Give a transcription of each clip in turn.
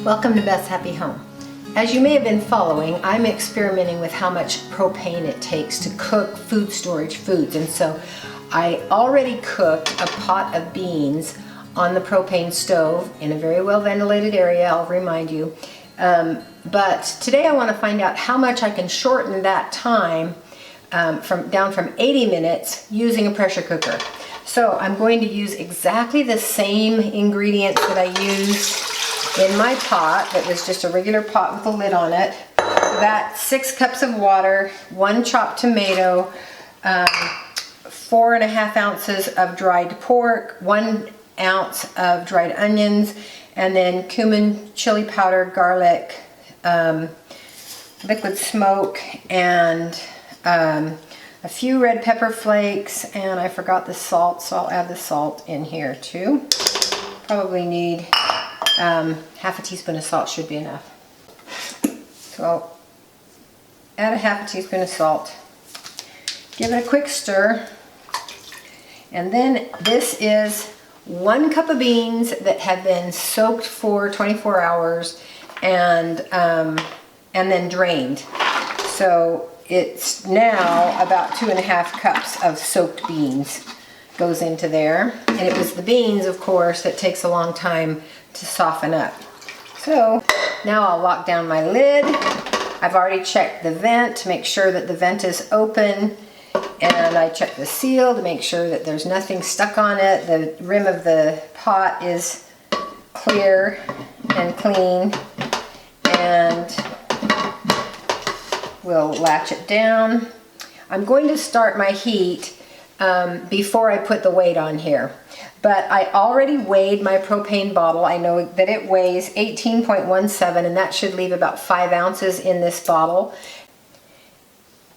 Welcome to Beth's Happy Home. As you may have been following, I'm experimenting with how much propane it takes to cook food storage foods, and so I already cooked a pot of beans on the propane stove in a very well ventilated area, I'll remind you. But today I want to find out how much I can shorten that time down from 80 minutes using a pressure cooker. So I'm going to use exactly the same ingredients that I used in my pot that was just a regular pot with a lid on it. That's 6 cups of water, 1 chopped tomato, 4.5 ounces of dried pork, 1 ounce of dried onions, and then cumin, chili powder, garlic, liquid smoke, and a few red pepper flakes, and I forgot the salt, so I'll add the salt in here too. Probably need half a teaspoon of salt should be enough. So I'll add a half a teaspoon of salt. Give it a quick stir. And then this is 1 cup of beans that have been soaked for 24 hours and then drained. So it's now about 2.5 cups of soaked beans goes into there. And it was the beans, of course, that takes a long time to soften up. So now I'll lock down my lid. I've already checked the vent to make sure that the vent is open, and I checked the seal to make sure that there's nothing stuck on it. The rim of the pot is clear and clean, and we'll latch it down. I'm going to start my heat before I put the weight on here. But I already weighed my propane bottle. I know that it weighs 18.17, and that should leave about 5 ounces in this bottle.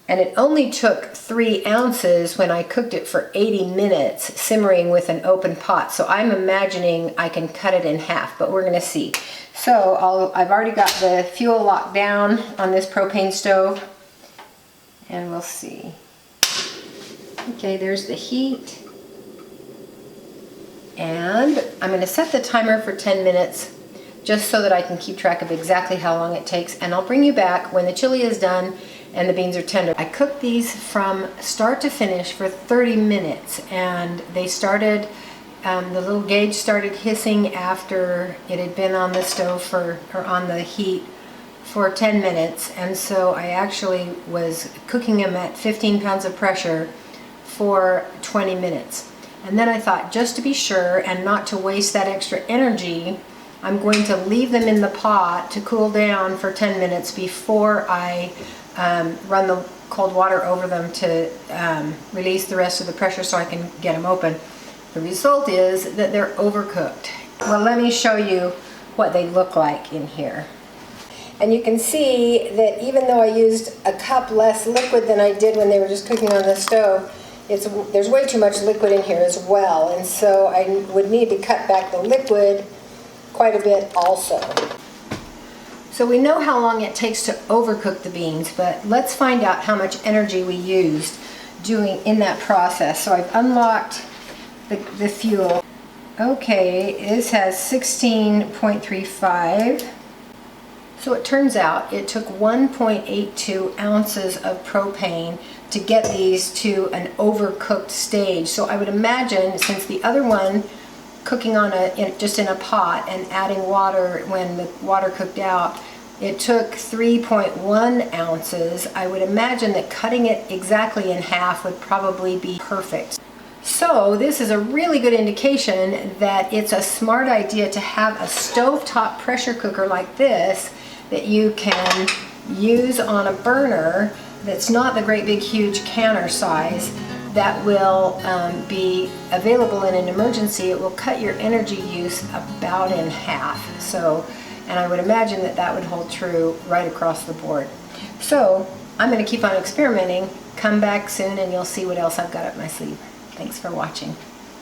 And it only took 3 ounces when I cooked it for 80 minutes, simmering with an open pot. So I'm imagining I can cut it in half, but we're gonna see. So I've already got the fuel locked down on this propane stove, and we'll see. Okay, there's the heat. And I'm going to set the timer for 10 minutes just so that I can keep track of exactly how long it takes, and I'll bring you back when the chili is done and the beans are tender. I cooked these from start to finish for 30 minutes, and they started, the little gauge started hissing after it had been on the stove or on the heat for 10 minutes, and so I actually was cooking them at 15 pounds of pressure for 20 minutes. And then I thought, just to be sure and not to waste that extra energy, I'm going to leave them in the pot to cool down for 10 minutes before I run the cold water over them to release the rest of the pressure so I can get them open. The result is that they're overcooked. Well, let me show you what they look like in here. And you can see that even though I used a cup less liquid than I did when they were just cooking on the stove, there's way too much liquid in here as well, and so I would need to cut back the liquid quite a bit also. So we know how long it takes to overcook the beans, but let's find out how much energy we used doing in that process. So I've unlocked the fuel. Okay, this has 16.35. So it turns out it took 1.82 ounces of propane to get these to an overcooked stage. So I would imagine, since the other one cooking on just in a pot and adding water when the water cooked out, it took 3.1 ounces. I would imagine that cutting it exactly in half would probably be perfect. So this is a really good indication that it's a smart idea to have a stovetop pressure cooker like this that you can use on a burner that's not the great big huge canner size, that will be available in an emergency. It will cut your energy use about in half. So, and I would imagine that that would hold true right across the board. So I'm going to keep on experimenting. Come back soon and you'll see what else I've got up my sleeve. Thanks for watching.